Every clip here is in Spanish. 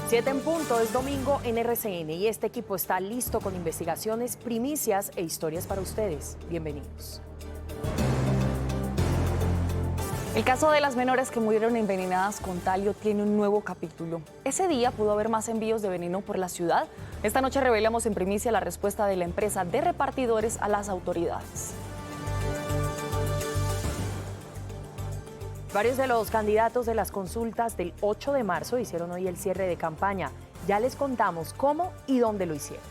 7 en punto, es domingo en RCN y este equipo está listo con investigaciones, primicias e historias para ustedes. Bienvenidos. El caso de las menores que murieron envenenadas con talio tiene un nuevo capítulo. Ese día pudo haber más envíos de veneno por la ciudad. Esta noche revelamos en primicia la respuesta de la empresa de repartidores a las autoridades. Varios de los candidatos de las consultas del 8 de marzo hicieron hoy el cierre de campaña. Ya les contamos cómo y dónde lo hicieron.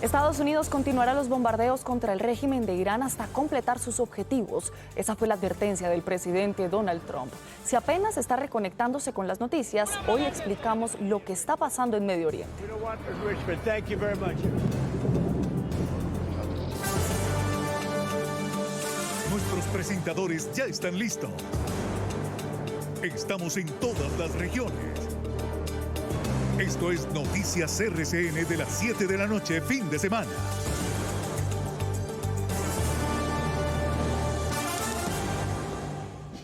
Estados Unidos continuará los bombardeos contra el régimen de Irán hasta completar sus objetivos. Esa fue la advertencia del presidente Donald Trump. Si apenas está reconectándose con las noticias, hoy le explicamos lo que está pasando en Medio Oriente. Nuestros presentadores ya están listos. Estamos en todas las regiones. Esto es Noticias RCN de las 7 de la noche, fin de semana.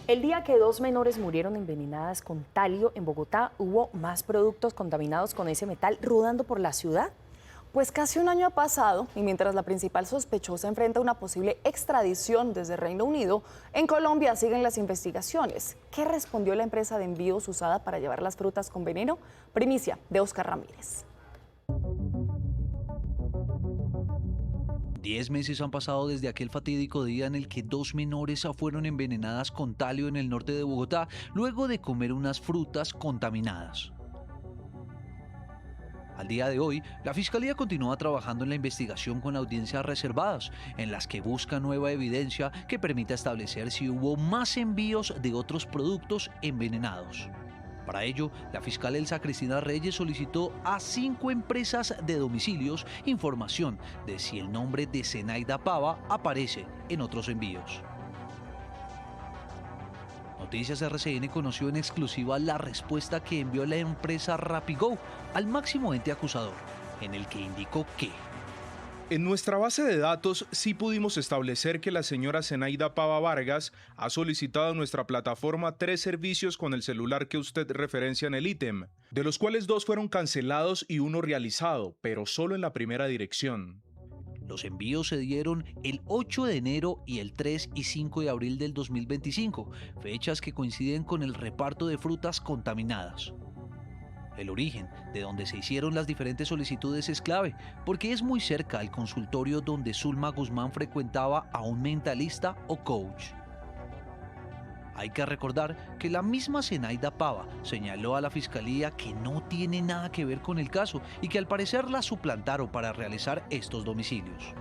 El día que 2 menores murieron envenenadas con talio en Bogotá, ¿hubo más productos contaminados con ese metal rodando por la ciudad? Pues casi un año ha pasado y mientras la principal sospechosa enfrenta una posible extradición desde Reino Unido, en Colombia siguen las investigaciones. ¿Qué respondió la empresa de envíos usada para llevar las frutas con veneno? Primicia de Oscar Ramírez. 10 meses han pasado desde aquel fatídico día en el que 2 menores fueron envenenadas con talio en el norte de Bogotá, luego de comer unas frutas contaminadas. Al día de hoy, la Fiscalía continúa trabajando en la investigación con audiencias reservadas, en las que busca nueva evidencia que permita establecer si hubo más envíos de otros productos envenenados. Para ello, la fiscal Elsa Cristina Reyes solicitó a 5 empresas de domicilios información de si el nombre de Zenaida Pava aparece en otros envíos. Noticias RCN conoció en exclusiva la respuesta que envió la empresa Rapigo al máximo ente acusador, en el que indicó que en nuestra base de datos sí pudimos establecer que la señora Zenaida Pava Vargas ha solicitado a nuestra plataforma 3 servicios con el celular que usted referencia en el ítem, de los cuales 2 fueron cancelados y 1 realizado, pero solo en la primera dirección. Los envíos se dieron el 8 de enero y el 3 y 5 de abril del 2025, fechas que coinciden con el reparto de frutas contaminadas. El origen de donde se hicieron las diferentes solicitudes es clave, porque es muy cerca al consultorio donde Zulma Guzmán frecuentaba a un mentalista o coach. Hay que recordar que la misma Zenaida Pava señaló a la Fiscalía que no tiene nada que ver con el caso y que al parecer la suplantaron para realizar estos domicilios.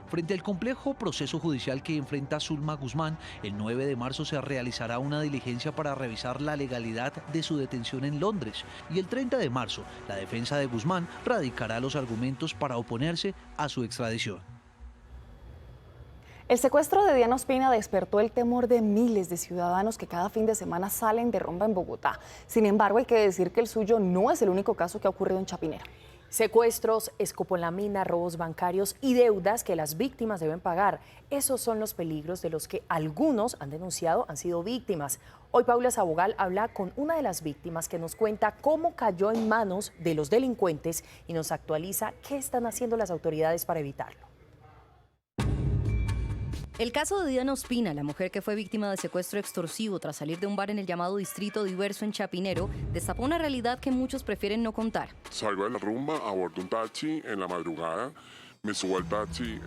Frente al complejo proceso judicial que enfrenta Zulma Guzmán, el 9 de marzo se realizará una diligencia para revisar la legalidad de su detención en Londres y el 30 de marzo la defensa de Guzmán radicará los argumentos para oponerse a su extradición. El secuestro de Diana Ospina despertó el temor de miles de ciudadanos que cada fin de semana salen de rumba en Bogotá. Sin embargo, hay que decir que el suyo no es el único caso que ha ocurrido en Chapinero. Secuestros, escopolamina, robos bancarios y deudas que las víctimas deben pagar. Esos son los peligros de los que algunos han denunciado han sido víctimas. Hoy Paula Sabogal habla con una de las víctimas que nos cuenta cómo cayó en manos de los delincuentes y nos actualiza qué están haciendo las autoridades para evitarlo. El caso de Diana Ospina, la mujer que fue víctima de secuestro extorsivo tras salir de un bar en el llamado Distrito Diverso en Chapinero, destapó una realidad que muchos prefieren no contar. Salgo de la rumba, abordo un taxi en la madrugada, me subo al taxi,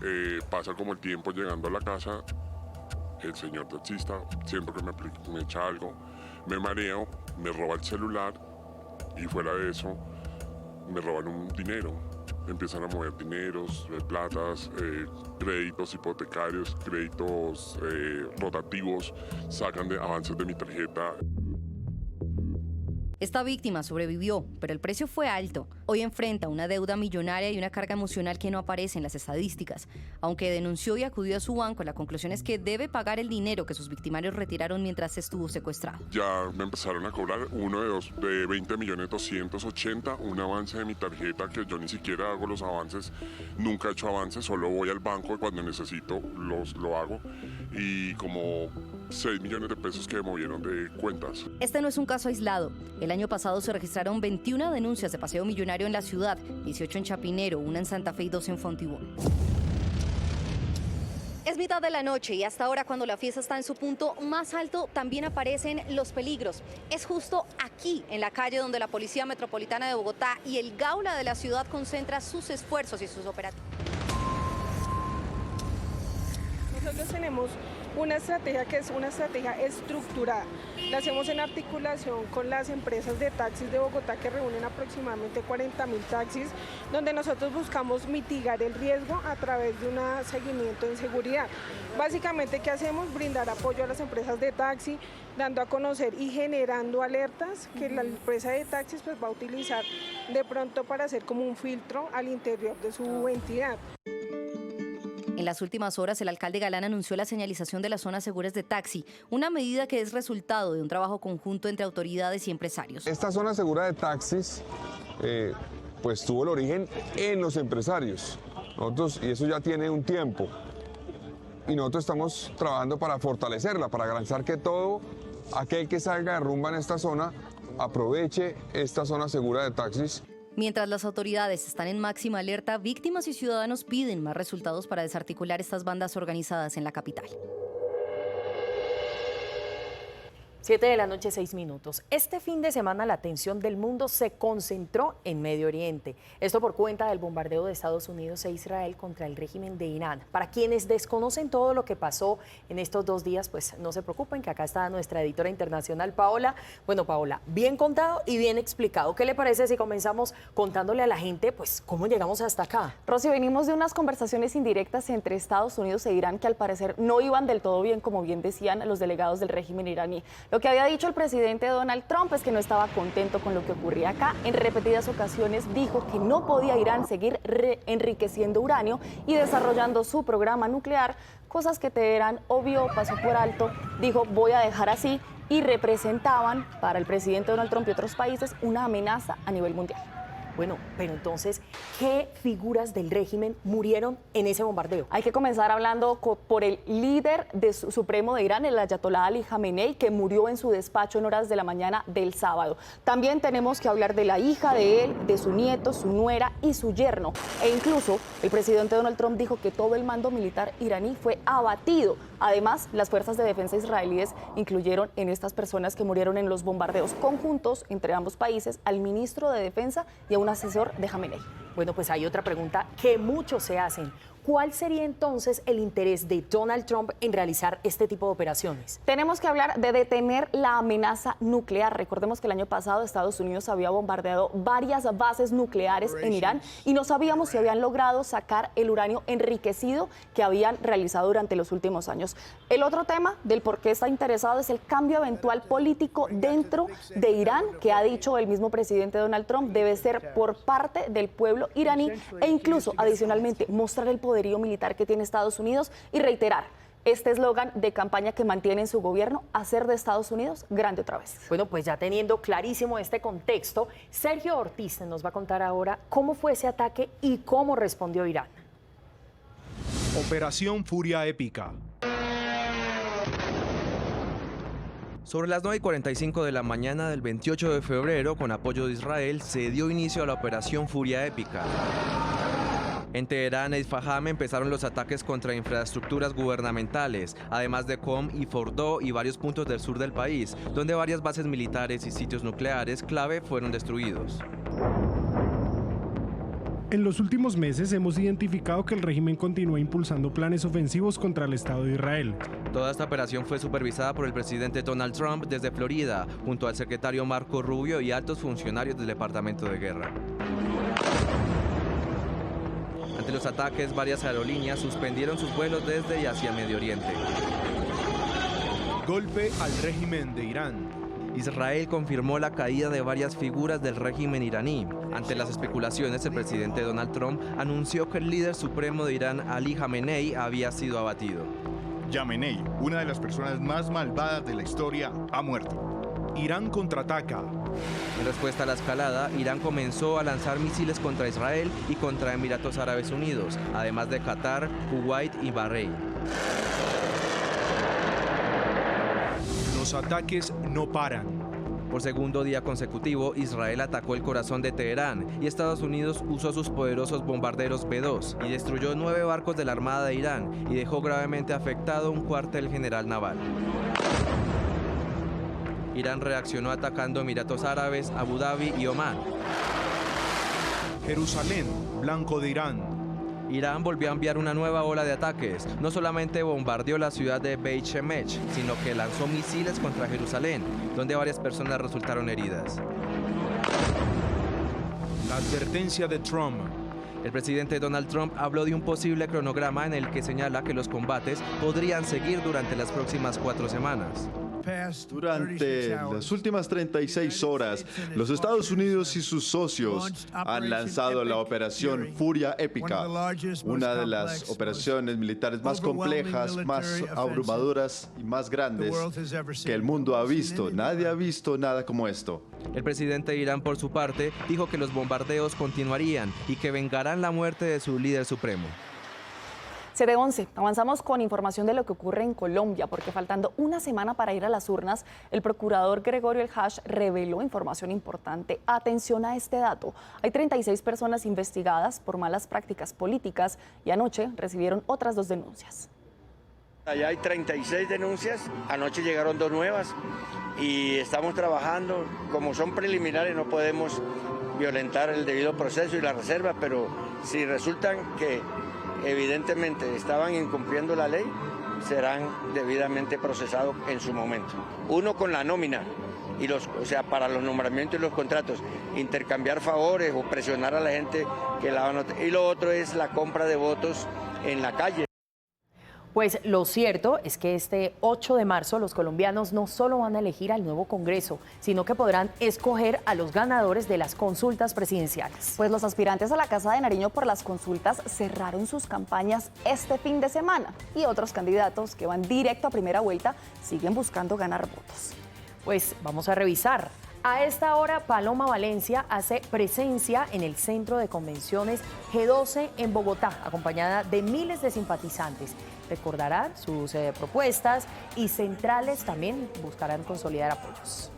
pasa como el tiempo llegando a la casa, el señor taxista, siento que me echa algo, me mareo, me roba el celular y fuera de eso me roban un dinero. Empiezan a mover dineros, platas, créditos hipotecarios, créditos rotativos, sacan avances de mi tarjeta. Esta víctima sobrevivió, pero el precio fue alto. Hoy enfrenta una deuda millonaria y una carga emocional que no aparece en las estadísticas. Aunque denunció y acudió a su banco, la conclusión es que debe pagar el dinero que sus victimarios retiraron mientras estuvo secuestrado. Ya me empezaron a cobrar uno de 20.280.000, un avance de mi tarjeta que yo ni siquiera hago los avances, nunca he hecho avances, solo voy al banco y cuando necesito lo hago, y como 6 millones de pesos que me movieron de cuentas. Este no es un caso aislado. El año pasado se registraron 21 denuncias de paseo millonario en la ciudad, 18 en Chapinero, una en Santa Fe y 2 en Fontibón. Es mitad de la noche y hasta ahora, cuando la fiesta está en su punto más alto, también aparecen los peligros. Es justo aquí, en la calle, donde la Policía Metropolitana de Bogotá y el Gaula de la ciudad concentra sus esfuerzos y sus operativos. Nosotros tenemos una estrategia que es una estrategia estructurada. La hacemos en articulación con las empresas de taxis de Bogotá, que reúnen aproximadamente 40.000 taxis, donde nosotros buscamos mitigar el riesgo a través de un seguimiento en seguridad. Básicamente, ¿qué hacemos? Brindar apoyo a las empresas de taxi, dando a conocer y generando alertas que la empresa de taxis pues va a utilizar de pronto para hacer como un filtro al interior de su entidad. En las últimas horas, el alcalde Galán anunció la señalización de las zonas seguras de taxi, una medida que es resultado de un trabajo conjunto entre autoridades y empresarios. Esta zona segura de taxis pues tuvo el origen en los empresarios. Y eso ya tiene un tiempo. Y nosotros estamos trabajando para fortalecerla, para garantizar que todo aquel que salga de rumba en esta zona aproveche esta zona segura de taxis. Mientras las autoridades están en máxima alerta, víctimas y ciudadanos piden más resultados para desarticular estas bandas organizadas en la capital. 7 de la noche, 6 minutos. Este fin de semana la atención del mundo se concentró en Medio Oriente. Esto por cuenta del bombardeo de Estados Unidos e Israel contra el régimen de Irán. Para quienes desconocen todo lo que pasó en estos 2 días, pues no se preocupen, que acá está nuestra editora internacional, Paola. Bueno, Paola, bien contado y bien explicado. ¿Qué le parece si comenzamos contándole a la gente, pues, cómo llegamos hasta acá? Rosy, venimos de unas conversaciones indirectas entre Estados Unidos e Irán que al parecer no iban del todo bien, como bien decían los delegados del régimen iraní. Lo que había dicho el presidente Donald Trump es que no estaba contento con lo que ocurría acá. En repetidas ocasiones dijo que no podía Irán seguir enriqueciendo uranio y desarrollando su programa nuclear, cosas que Teherán obvio, pasó por alto, dijo voy a dejar así, y representaban para el presidente Donald Trump y otros países una amenaza a nivel mundial. Bueno, pero entonces, ¿qué figuras del régimen murieron en ese bombardeo? Hay que comenzar hablando por el líder supremo de Irán, el ayatolá Ali Jamenei, que murió en su despacho en horas de la mañana del sábado. También tenemos que hablar de la hija de él, de su nieto, su nuera y su yerno. E incluso el presidente Donald Trump dijo que todo el mando militar iraní fue abatido. Además, las fuerzas de defensa israelíes incluyeron en estas personas que murieron en los bombardeos conjuntos entre ambos países al ministro de Defensa y a un asesor de Jamenei. Bueno, pues hay otra pregunta que muchos se hacen. ¿Cuál sería entonces el interés de Donald Trump en realizar este tipo de operaciones? Tenemos que hablar de detener la amenaza nuclear. Recordemos que el año pasado Estados Unidos había bombardeado varias bases nucleares en Irán y no sabíamos si habían logrado sacar el uranio enriquecido que habían realizado durante los últimos años. El otro tema del por qué está interesado es el cambio eventual político dentro de Irán, que ha dicho el mismo presidente Donald Trump debe ser por parte del pueblo iraní e incluso adicionalmente mostrar el poderío militar que tiene Estados Unidos y reiterar este eslogan de campaña que mantiene en su gobierno, hacer de Estados Unidos grande otra vez. Bueno, pues ya teniendo clarísimo este contexto, Sergio Ortiz nos va a contar ahora cómo fue ese ataque y cómo respondió Irán. Operación Furia Épica. Sobre las 9:45 de la mañana del 28 de febrero, con apoyo de Israel, se dio inicio a la Operación Furia Épica. En Teherán e Isfahán empezaron los ataques contra infraestructuras gubernamentales, además de Qom y Fordo y varios puntos del sur del país, donde varias bases militares y sitios nucleares clave fueron destruidos. En los últimos meses hemos identificado que el régimen continúa impulsando planes ofensivos contra el Estado de Israel. Toda esta operación fue supervisada por el presidente Donald Trump desde Florida, junto al secretario Marco Rubio y altos funcionarios del Departamento de Guerra. Ante los ataques, varias aerolíneas suspendieron sus vuelos desde y hacia Medio Oriente. Golpe al régimen de Irán. Israel confirmó la caída de varias figuras del régimen iraní. Ante las especulaciones, el presidente Donald Trump anunció que el líder supremo de Irán, Ali Jamenei, había sido abatido. Jamenei, una de las personas más malvadas de la historia, ha muerto. Irán contraataca. En respuesta a la escalada, Irán comenzó a lanzar misiles contra Israel y contra Emiratos Árabes Unidos, además de Qatar, Kuwait y Bahrein. Los ataques no paran. Por segundo día consecutivo, Israel atacó el corazón de Teherán y Estados Unidos usó sus poderosos bombarderos B-2 y destruyó 9 barcos de la Armada de Irán y dejó gravemente afectado un cuartel general naval. Irán reaccionó atacando Emiratos Árabes, Abu Dhabi y Omán. Jerusalén, blanco de Irán. Irán volvió a enviar una nueva ola de ataques. No solamente bombardeó la ciudad de Beit Shemesh, sino que lanzó misiles contra Jerusalén, donde varias personas resultaron heridas. La advertencia de Trump. El presidente Donald Trump habló de un posible cronograma en el que señala que los combates podrían seguir durante las próximas 4 semanas. Durante las últimas 36 horas, los Estados Unidos y sus socios han lanzado la Operación Furia Épica, una de las operaciones militares más complejas, más abrumadoras y más grandes que el mundo ha visto. Nadie ha visto nada como esto. El presidente de Irán, por su parte, dijo que los bombardeos continuarían y que vengarán la muerte de su líder supremo. 7:11. Avanzamos con información de lo que ocurre en Colombia, porque faltando una semana para ir a las urnas, el procurador Gregorio El Hash reveló información importante. Atención a este dato. Hay 36 personas investigadas por malas prácticas políticas y anoche recibieron otras 2 denuncias. Allá hay 36 denuncias, anoche llegaron 2 nuevas y estamos trabajando. Como son preliminares no podemos violentar el debido proceso y la reserva, pero si resultan que evidentemente estaban incumpliendo la ley, serán debidamente procesados en su momento. Uno con la nómina, para los nombramientos y los contratos, intercambiar favores o presionar a la gente que la van a... Y lo otro es la compra de votos en la calle. Pues lo cierto es que este 8 de marzo los colombianos no solo van a elegir al nuevo Congreso, sino que podrán escoger a los ganadores de las consultas presidenciales. Pues los aspirantes a la Casa de Nariño por las consultas cerraron sus campañas este fin de semana y otros candidatos que van directo a primera vuelta siguen buscando ganar votos. Pues vamos a revisar. A esta hora, Paloma Valencia hace presencia en el Centro de Convenciones G12 en Bogotá, acompañada de miles de simpatizantes. Recordarán sus propuestas y centrales también buscarán consolidar apoyos.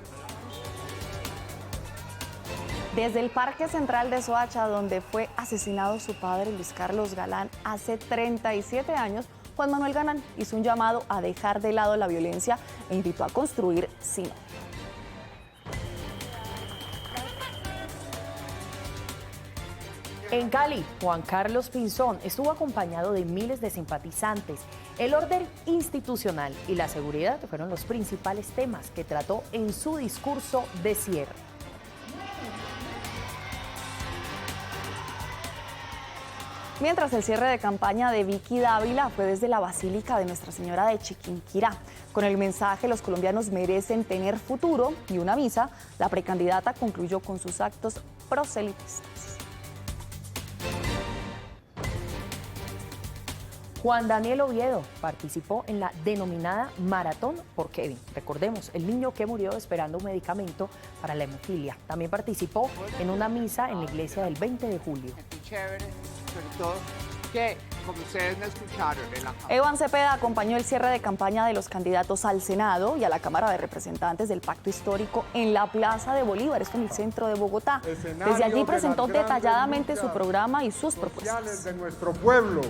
Desde el Parque Central de Soacha, donde fue asesinado su padre Luis Carlos Galán hace 37 años, Juan Manuel Galán hizo un llamado a dejar de lado la violencia e invitó a construir sin odio. En Cali, Juan Carlos Pinzón estuvo acompañado de miles de simpatizantes. El orden institucional y la seguridad fueron los principales temas que trató en su discurso de cierre. Mientras el cierre de campaña de Vicky Dávila fue desde la Basílica de Nuestra Señora de Chiquinquirá. Con el mensaje "los colombianos merecen tener futuro" y una misa, la precandidata concluyó con sus actos proselitistas. Juan Daniel Oviedo participó en la denominada Maratón por Kevin. Recordemos, el niño que murió esperando un medicamento para la hemofilia. También participó en una misa en la iglesia del 20 de julio. Que, como ustedes me escucharon, Evan Cepeda acompañó el cierre de campaña de los candidatos al Senado y a la Cámara de Representantes del Pacto Histórico en la Plaza de Bolívar, esto en el centro de Bogotá. Desde allí presentó detalladamente su programa y sus propuestas. De nuestro pueblo.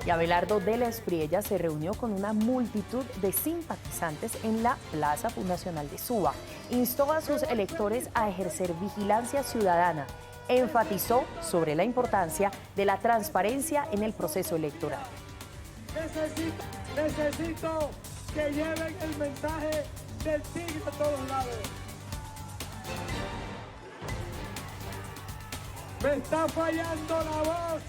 Y Abelardo de la Espriella se reunió con una multitud de simpatizantes en la Plaza Fundacional de Suba. Instó a sus electores a ejercer vigilancia ciudadana. Enfatizó sobre la importancia de la transparencia en el proceso electoral. Necesito que lleven el mensaje del tigre a todos lados. Me está fallando la voz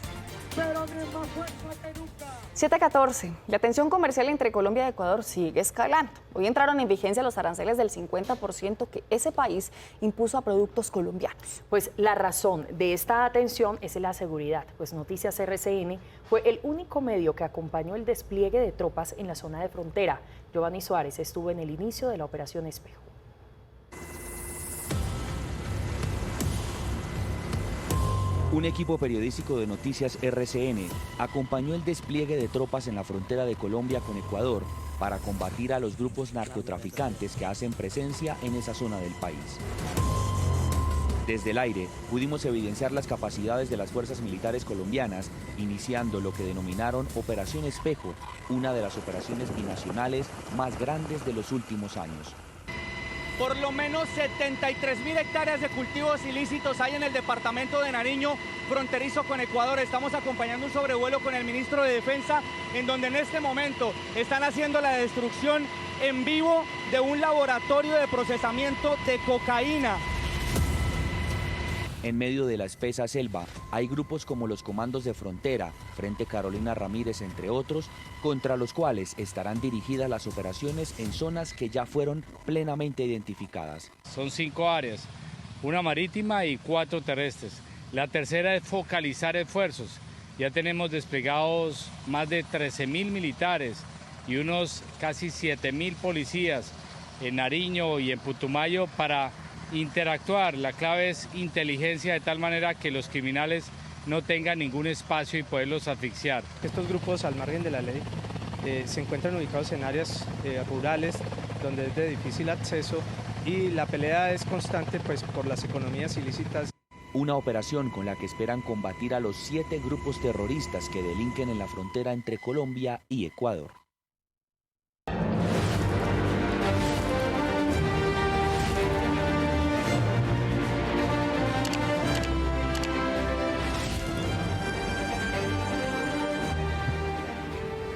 pero ni más fuerza que nunca. 7:14. La tensión comercial entre Colombia y Ecuador sigue escalando. Hoy entraron en vigencia los aranceles del 50% que ese país impuso a productos colombianos. Pues la razón de esta tensión es la seguridad, pues Noticias RCN fue el único medio que acompañó el despliegue de tropas en la zona de frontera. Giovanni Suárez estuvo en el inicio de la Operación Espejo. Un equipo periodístico de Noticias RCN acompañó el despliegue de tropas en la frontera de Colombia con Ecuador para combatir a los grupos narcotraficantes que hacen presencia en esa zona del país. Desde el aire pudimos evidenciar las capacidades de las fuerzas militares colombianas, iniciando lo que denominaron Operación Espejo, una de las operaciones binacionales más grandes de los últimos años. Por lo menos 73.000 hectáreas de cultivos ilícitos hay en el departamento de Nariño, fronterizo con Ecuador. Estamos acompañando un sobrevuelo con el ministro de Defensa, en donde en este momento están haciendo la destrucción en vivo de un laboratorio de procesamiento de cocaína. En medio de la espesa selva hay grupos como los Comandos de Frontera, Frente Carolina Ramírez, entre otros, contra los cuales estarán dirigidas las operaciones en zonas que ya fueron plenamente identificadas. Son 5 áreas, una marítima y 4 terrestres. La tercera es focalizar esfuerzos. Ya tenemos desplegados más de 13.000 militares y unos casi 7.000 policías en Nariño y en Putumayo para interactuar. La clave es inteligencia, de tal manera que los criminales no tengan ningún espacio y poderlos asfixiar. Estos grupos, al margen de la ley, se encuentran ubicados en áreas rurales donde es de difícil acceso y la pelea es constante pues, por las economías ilícitas. Una operación con la que esperan combatir a los 7 grupos terroristas que delinquen en la frontera entre Colombia y Ecuador.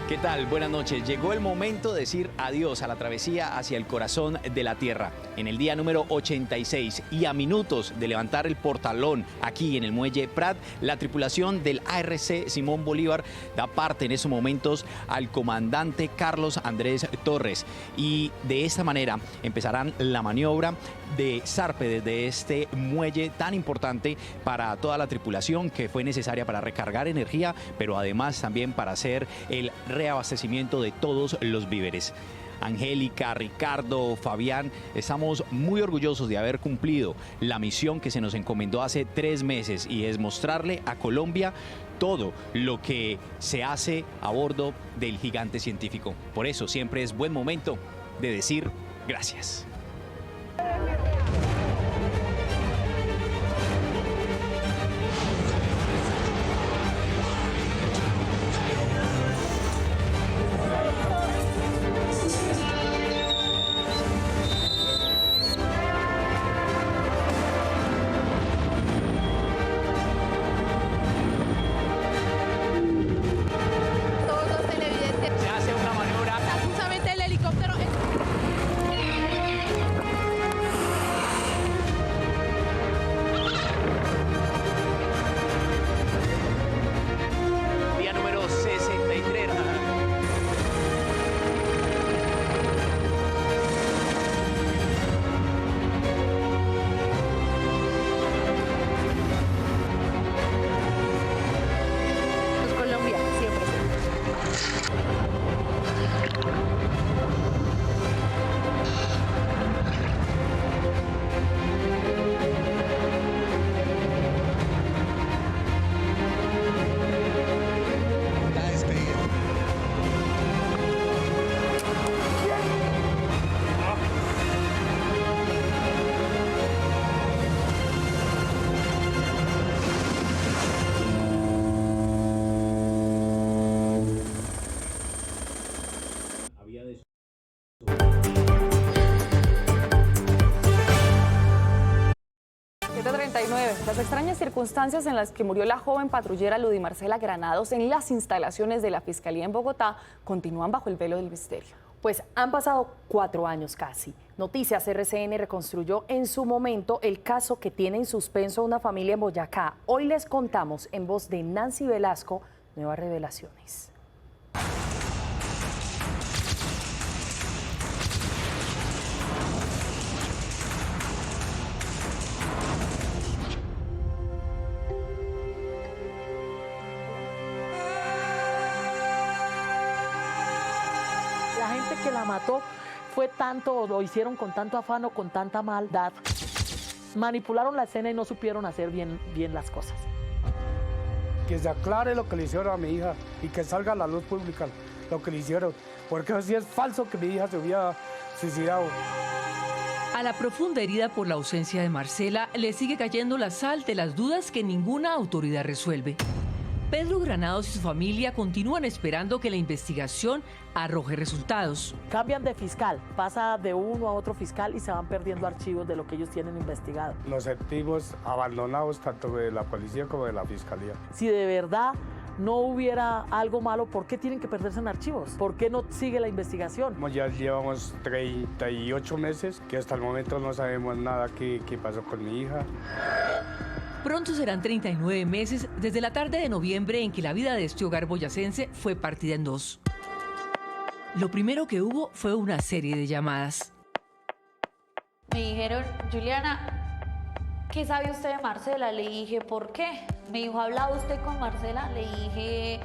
¿Qué tal? Buenas noches. Llegó el momento de decir adiós a la travesía hacia el corazón de la Tierra. En el día número 86 y a minutos de levantar el portalón aquí en el muelle Prat, la tripulación del ARC Simón Bolívar da parte en esos momentos al comandante Carlos Andrés Torres. Y de esta manera empezarán la maniobra de zarpe desde este muelle tan importante para toda la tripulación, que fue necesaria para recargar energía, pero además también para hacer el reabastecimiento de todos los víveres. Angélica, Ricardo, Fabián, estamos muy orgullosos de haber cumplido la misión que se nos encomendó hace 3 meses, y es mostrarle a Colombia todo lo que se hace a bordo del gigante científico. Por eso siempre es buen momento de decir gracias. Las extrañas circunstancias en las que murió la joven patrullera Ludy Marcela Granados en las instalaciones de la Fiscalía en Bogotá continúan bajo el velo del misterio. Pues han pasado 4 años casi. Noticias RCN reconstruyó en su momento el caso que tiene en suspenso una familia en Boyacá. Hoy les contamos en voz de Nancy Velasco nuevas revelaciones. La gente que la mató fue tanto, lo hicieron con tanto afán o con tanta maldad. Manipularon la escena y no supieron hacer bien las cosas. Que se aclare lo que le hicieron a mi hija y que salga a la luz pública lo que le hicieron. Porque así es falso que mi hija se hubiera suicidado. A la profunda herida por la ausencia de Marcela le sigue cayendo la sal de las dudas que ninguna autoridad resuelve. Pedro Granados y su familia continúan esperando que la investigación arroje resultados. Cambian de fiscal, pasa de uno a otro fiscal y se van perdiendo archivos de lo que ellos tienen investigado. Nos sentimos abandonados tanto de la policía como de la fiscalía. Si de verdad no hubiera algo malo, ¿por qué tienen que perderse en archivos? ¿Por qué no sigue la investigación? Ya llevamos 38 meses que hasta el momento no sabemos nada qué pasó con mi hija. Pronto serán 39 meses desde la tarde de noviembre en que la vida de este hogar boyacense fue partida en dos. Lo primero que hubo fue una serie de llamadas. Me dijeron, Juliana, ¿qué sabe usted de Marcela? Le dije, ¿por qué? Me dijo, ¿ha hablado usted con Marcela? Le dije,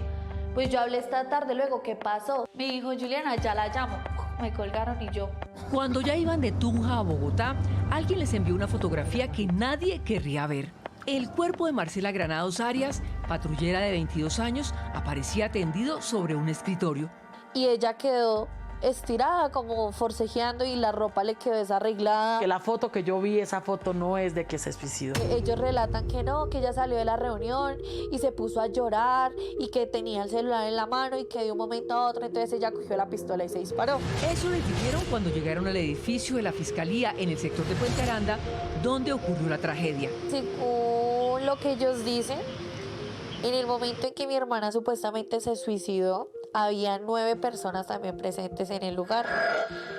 pues yo hablé esta tarde, luego, ¿qué pasó? Me dijo, Juliana, ya la llamo. Me colgaron y yo. Cuando ya iban de Tunja a Bogotá, alguien les envió una fotografía que nadie querría ver. El cuerpo de Marcela Granados Arias, patrullera de 22 años, aparecía tendido sobre un escritorio. Y ella quedó estirada, como forcejeando, y la ropa le quedó desarreglada. Que la foto que yo vi, esa foto no es de que se suicidó. Ellos relatan que no, que ella salió de la reunión y se puso a llorar y que tenía el celular en la mano y que de un momento a otro entonces ella cogió la pistola y se disparó. Eso les dijeron cuando llegaron al edificio de la Fiscalía en el sector de Puente Aranda, donde ocurrió la tragedia. Según lo que ellos dicen, en el momento en que mi hermana supuestamente se suicidó, había 9 personas también presentes en el lugar.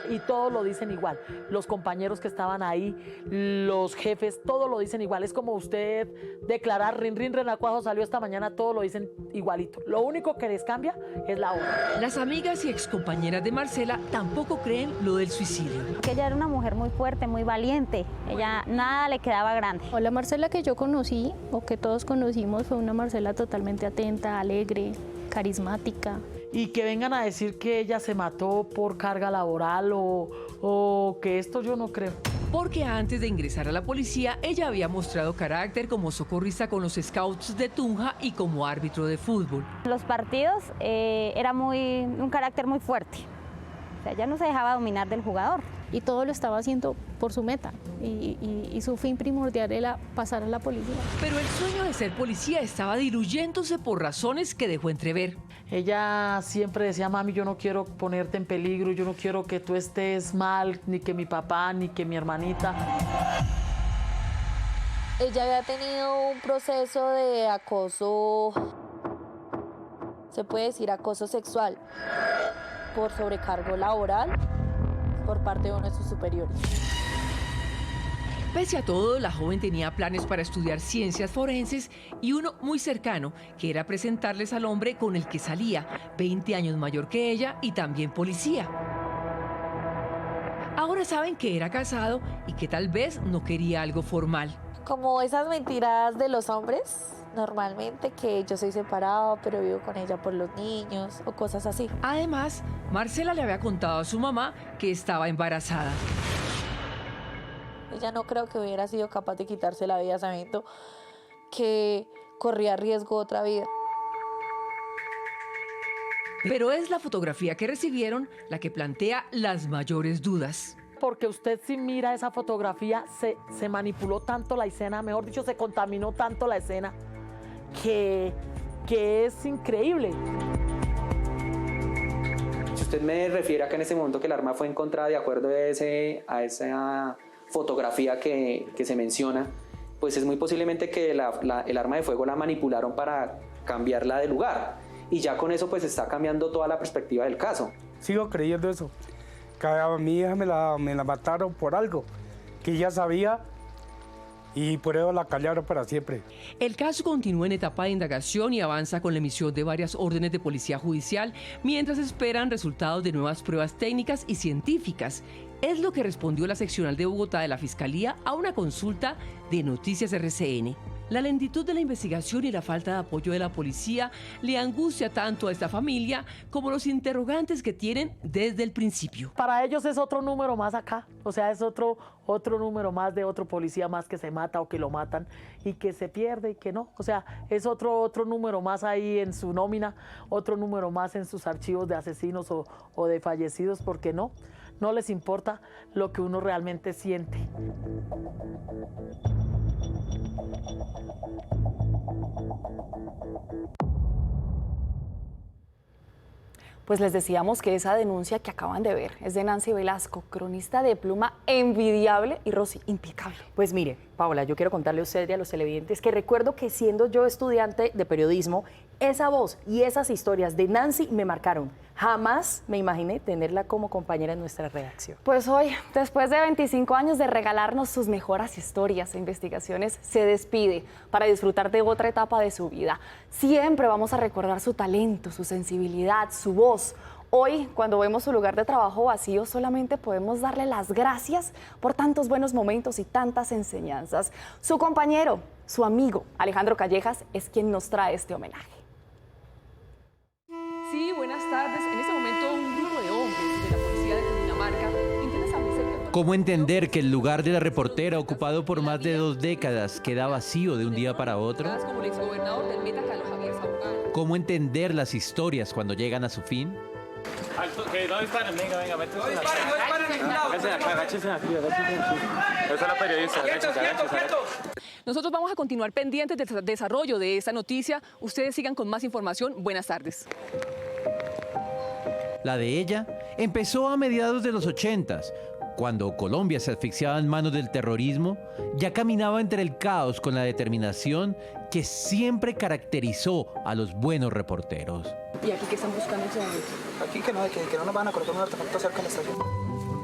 Y todos lo dicen igual. Los compañeros que estaban ahí, los jefes, todos lo dicen igual. Es como usted declarar, Rin Renacuajo salió esta mañana, todos lo dicen igualito. Lo único que les cambia es la hora. Las amigas y excompañeras de Marcela tampoco creen lo del suicidio. Que ella era una mujer muy fuerte, muy valiente. Ella nada le quedaba grande. O la Marcela que yo conocí, o que todos conocimos, fue una Marcela totalmente atenta, alegre, carismática. Y que vengan a decir que ella se mató por carga laboral o que esto yo no creo. Porque antes de ingresar a la policía, ella había mostrado carácter como socorrista con los Scouts de Tunja y como árbitro de fútbol. Los partidos era un carácter muy fuerte. O sea, ella no se dejaba dominar del jugador. Y todo lo estaba haciendo por su meta y su fin primordial era pasar a la policía. Pero el sueño de ser policía estaba diluyéndose por razones que dejó entrever. Ella siempre decía, mami, yo no quiero ponerte en peligro, yo no quiero que tú estés mal, ni que mi papá, ni que mi hermanita. Ella había tenido un proceso de acoso, se puede decir acoso sexual, por sobrecargo laboral por parte de uno de sus superiores. Pese a todo, la joven tenía planes para estudiar ciencias forenses y uno muy cercano, que era presentarles al hombre con el que salía, 20 años mayor que ella y también policía. Ahora saben que era casado y que tal vez no quería algo formal. Como esas mentiras de los hombres, normalmente, que yo soy separado, pero vivo con ella por los niños o cosas así. Además, Marcela le había contado a su mamá que estaba embarazada. Ella no creo que hubiera sido capaz de quitarse la vida sabiendo que corría riesgo otra vida. Pero es la fotografía que recibieron la que plantea las mayores dudas. Porque usted si mira esa fotografía, se manipuló tanto la escena, mejor dicho, se contaminó tanto la escena, que es increíble. Si usted me refiere a que en ese momento que el arma fue encontrada de acuerdo a esa fotografía que se menciona, pues es muy posiblemente que el arma de fuego la manipularon para cambiarla de lugar. Y ya con eso pues está cambiando toda la perspectiva del caso. Sigo creyendo eso. que a mi hija me la mataron por algo que ella sabía y por eso la callaron para siempre. El caso continúa en etapa de indagación y avanza con la emisión de varias órdenes de policía judicial mientras esperan resultados de nuevas pruebas técnicas y científicas. Es lo que respondió la seccional de Bogotá de la Fiscalía a una consulta de Noticias RCN. La lentitud de la investigación y la falta de apoyo de la policía le angustia tanto a esta familia como los interrogantes que tienen desde el principio. Para ellos es otro número más acá, o sea, es otro número más de otro policía más que se mata o que lo matan y que se pierde y que no. O sea, es otro número más ahí en su nómina, otro número más en sus archivos de asesinos o de fallecidos, porque no les importa lo que uno realmente siente. Pues les decíamos que esa denuncia que acaban de ver es de Nancy Velasco, cronista de pluma envidiable y Rosy, impecable. Pues mire, Paola, yo quiero contarle a usted y a los televidentes que recuerdo que siendo yo estudiante de periodismo, esa voz y esas historias de Nancy me marcaron. Jamás me imaginé tenerla como compañera en nuestra redacción. Pues hoy, después de 25 años de regalarnos sus mejores historias e investigaciones, se despide para disfrutar de otra etapa de su vida. Siempre vamos a recordar su talento, su sensibilidad, su voz. Hoy, cuando vemos su lugar de trabajo vacío, solamente podemos darle las gracias por tantos buenos momentos y tantas enseñanzas. Su compañero, su amigo, Alejandro Callejas, es quien nos trae este homenaje. Sí, buenas tardes. En este momento un grupo de hombres de la policía de Cundinamarca intenta establecer... ¿Cómo entender que el lugar de la reportera ocupado por más de 2 décadas queda vacío de un día para otro? Como el exgobernador del Meta, Carlos Javier Saugán. ¿Cómo entender las historias cuando llegan a su fin? Alto, que no disparen, venga, métanse. No disparen, agáchense aquí. Yo soy la periodista, quietos. Nosotros vamos a continuar pendientes del desarrollo de esta noticia. Ustedes sigan con más información. Buenas tardes. La de ella empezó a mediados de los 80s, cuando Colombia se asfixiaba en manos del terrorismo. Ya caminaba entre el caos con la determinación que siempre caracterizó a los buenos reporteros. ¿Y aquí qué están buscando en ese momento? Aquí que no nos van a colocar un artefacto cerca de la estación.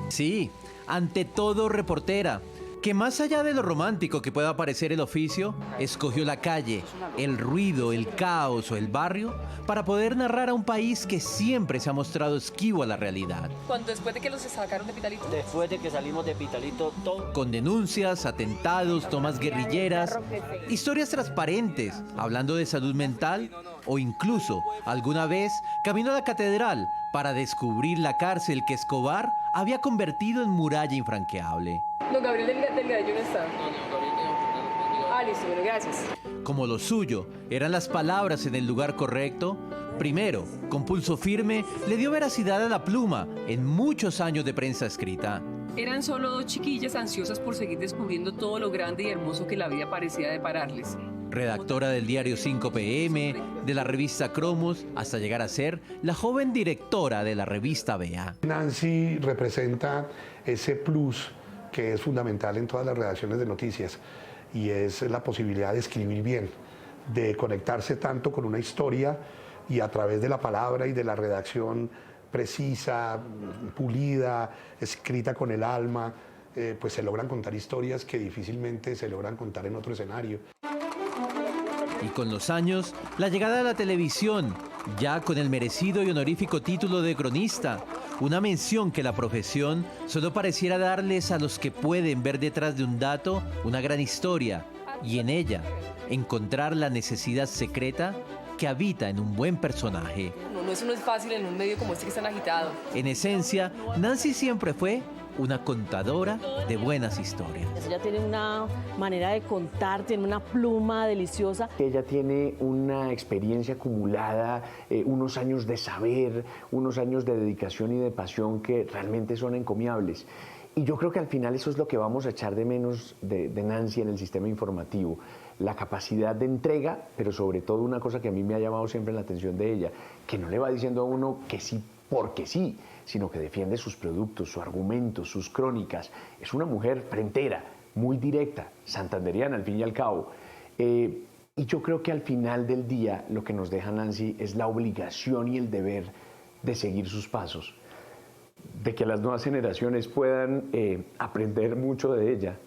Sí, ante todo reportera, que más allá de lo romántico que pueda parecer el oficio, escogió la calle, el ruido, el caos o el barrio para poder narrar a un país que siempre se ha mostrado esquivo a la realidad. Después de que los sacaron de Pitalito. Después de que salimos de Pitalito, todo. Con denuncias, atentados, tomas guerrilleras, historias transparentes, hablando de salud mental o incluso, alguna vez, camino a la catedral para descubrir la cárcel que Escobar había convertido en muralla infranqueable. Don Gabriel del Gallo no está. Listo, bueno, gracias. Como lo suyo eran las palabras en el lugar correcto, primero, con pulso firme, le dio veracidad a la pluma en muchos años de prensa escrita. Eran solo 2 chiquillas ansiosas por seguir descubriendo todo lo grande y hermoso que la vida parecía depararles. Redactora del diario 5 PM, de la revista Cromos, hasta llegar a ser la joven directora de la revista Vea. Nancy representa ese plus que es fundamental en todas las redacciones de noticias, y es la posibilidad de escribir bien, de conectarse tanto con una historia y a través de la palabra y de la redacción precisa, pulida, escrita con el alma, pues se logran contar historias que difícilmente se logran contar en otro escenario. Y con los años, la llegada de la televisión, ya con el merecido y honorífico título de cronista, una mención que la profesión solo pareciera darles a los que pueden ver detrás de un dato una gran historia, y en ella encontrar la necesidad secreta que habita en un buen personaje. Eso no es fácil en un medio como este que es tan agitado. En esencia, Nancy siempre fue una contadora de buenas historias. Ella tiene una manera de contar, tiene una pluma deliciosa. Ella tiene una experiencia acumulada, unos años de saber, unos años de dedicación y de pasión que realmente son encomiables. Y yo creo que al final eso es lo que vamos a echar de menos de Nancy en el sistema informativo. La capacidad de entrega, pero sobre todo una cosa que a mí me ha llamado siempre la atención de ella, que no le va diciendo a uno que sí porque sí, sino que defiende sus productos, sus argumentos, sus crónicas. Es una mujer frentera, muy directa, santanderiana al fin y al cabo. Y yo creo que al final del día lo que nos deja Nancy es la obligación y el deber de seguir sus pasos. que las nuevas generaciones puedan aprender mucho de ella.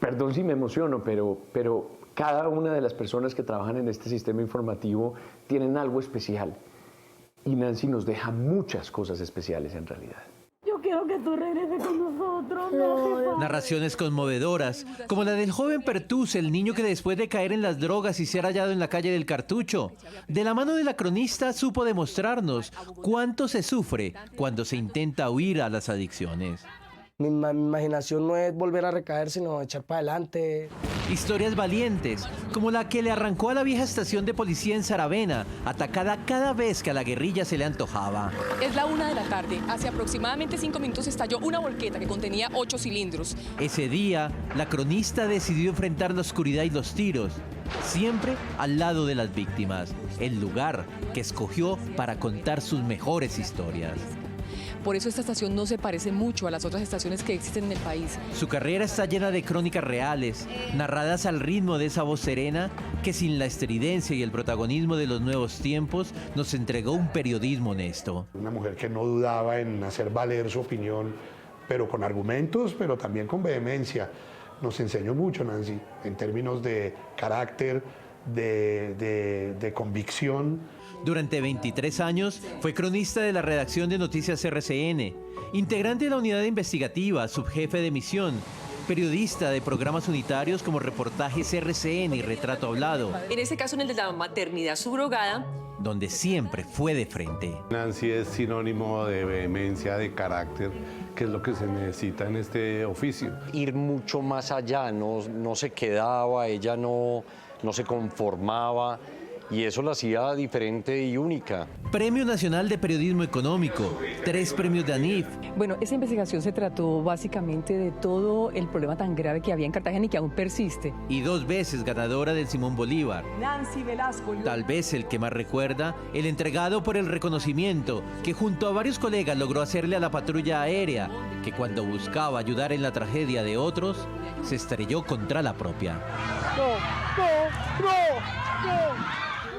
Perdón si me emociono, pero cada una de las personas que trabajan en este sistema informativo tienen algo especial. Y Nancy nos deja muchas cosas especiales en realidad. Yo quiero que tú regreses con nosotros. No. Narraciones conmovedoras, como la del joven Pertus, el niño que después de caer en las drogas y ser hallado en la calle del Cartucho, de la mano de la cronista supo demostrarnos cuánto se sufre cuando se intenta huir a las adicciones. Mi imaginación no es volver a recaer, sino echar para adelante. Historias valientes, como la que le arrancó a la vieja estación de policía en Saravena, atacada cada vez que a la guerrilla se le antojaba. Es la 1 de la tarde. Hace aproximadamente 5 minutos estalló una volqueta que contenía 8 cilindros. Ese día, la cronista decidió enfrentar la oscuridad y los tiros, siempre al lado de las víctimas, el lugar que escogió para contar sus mejores historias. Por eso esta estación no se parece mucho a las otras estaciones que existen en el país. Su carrera está llena de crónicas reales, narradas al ritmo de esa voz serena que sin la estridencia y el protagonismo de los nuevos tiempos nos entregó un periodismo honesto. Una mujer que no dudaba en hacer valer su opinión, pero con argumentos, pero también con vehemencia. Nos enseñó mucho, Nancy, en términos de carácter, de convicción. Durante 23 años fue cronista de la redacción de Noticias RCN, integrante de la unidad investigativa, subjefe de emisión, periodista de programas unitarios como Reportajes RCN y Retrato Hablado. En este caso, en el de la maternidad subrogada, donde siempre fue de frente. Nancy es sinónimo de vehemencia, de carácter, que es lo que se necesita en este oficio. Ir mucho más allá, no se quedaba, ella no se conformaba. Y eso la hacía diferente y única. Premio Nacional de Periodismo Económico, 3 premios de ANIF. Bueno, esa investigación se trató básicamente de todo el problema tan grave que había en Cartagena y que aún persiste. Y 2 veces ganadora del Simón Bolívar. Nancy Velasco. Tal vez el que más recuerda, el entregado por el reconocimiento que junto a varios colegas logró hacerle a la patrulla aérea, que cuando buscaba ayudar en la tragedia de otros, se estrelló contra la propia. No.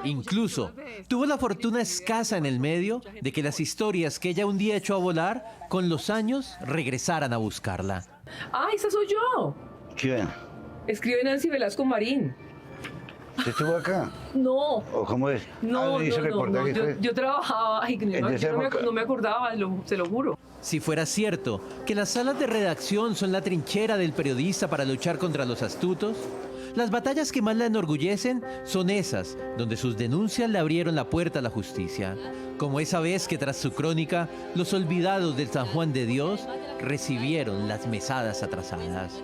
Incluso tuvo la fortuna escasa en el medio de que las historias que ella un día echó a volar, con los años regresaran a buscarla. ¡Ah, esa soy yo! ¿Quién? Escribe Nancy Velasco Marín. ¿Usted estuvo acá? No. ¿O cómo es? No, yo trabajaba, ay, no me acordaba, se lo juro. Si fuera cierto que las salas de redacción son la trinchera del periodista para luchar contra los astutos, las batallas que más la enorgullecen son esas donde sus denuncias le abrieron la puerta a la justicia. Como esa vez que tras su crónica, los olvidados del San Juan de Dios recibieron las mesadas atrasadas.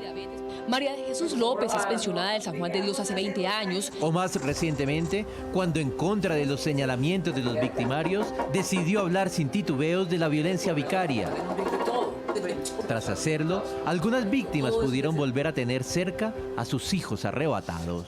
María de Jesús López es pensionada del San Juan de Dios hace 20 años. O más recientemente, cuando en contra de los señalamientos de los victimarios, decidió hablar sin titubeos de la violencia vicaria. Tras hacerlo, algunas víctimas pudieron volver a tener cerca a sus hijos arrebatados.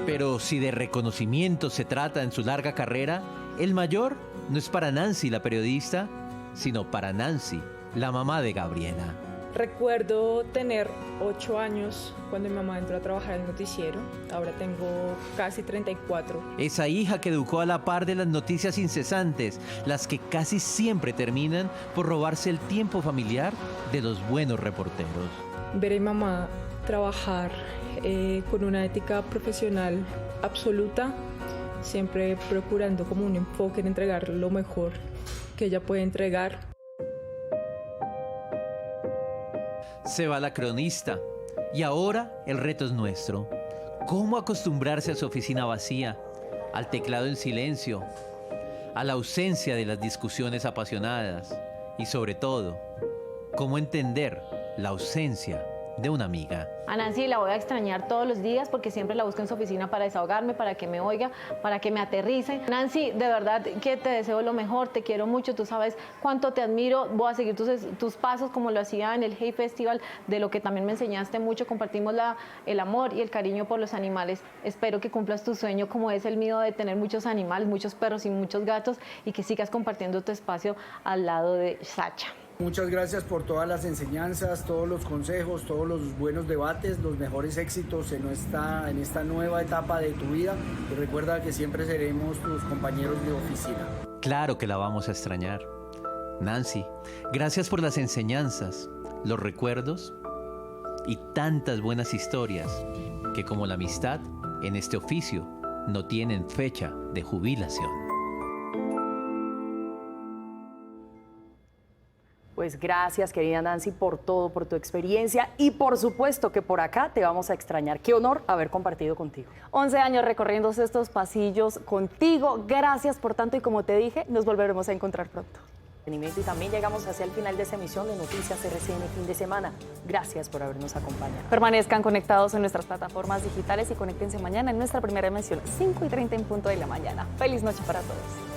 Pero si de reconocimiento se trata en su larga carrera, el mayor no es para Nancy, la periodista, sino para Nancy, la mamá de Gabriela. Recuerdo tener 8 años cuando mi mamá entró a trabajar en el noticiero. Ahora tengo casi 34. Esa hija que educó a la par de las noticias incesantes, las que casi siempre terminan por robarse el tiempo familiar de los buenos reporteros. Ver a mi mamá trabajar con una ética profesional absoluta, siempre procurando como un enfoque en entregar lo mejor que ella puede entregar. Se va la cronista y ahora el reto es nuestro. ¿Cómo acostumbrarse a su oficina vacía, al teclado en silencio, a la ausencia de las discusiones apasionadas y sobre todo, cómo entender la ausencia de una amiga? A Nancy la voy a extrañar todos los días porque siempre la busco en su oficina para desahogarme, para que me oiga, para que me aterrice. Nancy, de verdad que te deseo lo mejor, te quiero mucho, tú sabes cuánto te admiro, voy a seguir tus pasos como lo hacía en el Hey Festival, de lo que también me enseñaste mucho, compartimos el amor y el cariño por los animales. Espero que cumplas tu sueño como es el mío de tener muchos animales, muchos perros y muchos gatos y que sigas compartiendo tu espacio al lado de Sacha. Muchas gracias por todas las enseñanzas, todos los consejos, todos los buenos debates, los mejores éxitos en esta nueva etapa de tu vida. Y recuerda que siempre seremos tus compañeros de oficina. Claro que la vamos a extrañar. Nancy, gracias por las enseñanzas, los recuerdos y tantas buenas historias que, como la amistad, en este oficio no tienen fecha de jubilación. Pues gracias, querida Nancy, por todo, por tu experiencia y por supuesto que por acá te vamos a extrañar. Qué honor haber compartido contigo. 11 años recorriendo estos pasillos contigo. Gracias por tanto y como te dije, nos volveremos a encontrar pronto. Y también llegamos hacia el final de esta emisión de Noticias RCN Fin de Semana. Gracias por habernos acompañado. Permanezcan conectados en nuestras plataformas digitales y conéctense mañana en nuestra primera emisión, 5:30 en punto de la mañana. Feliz noche para todos.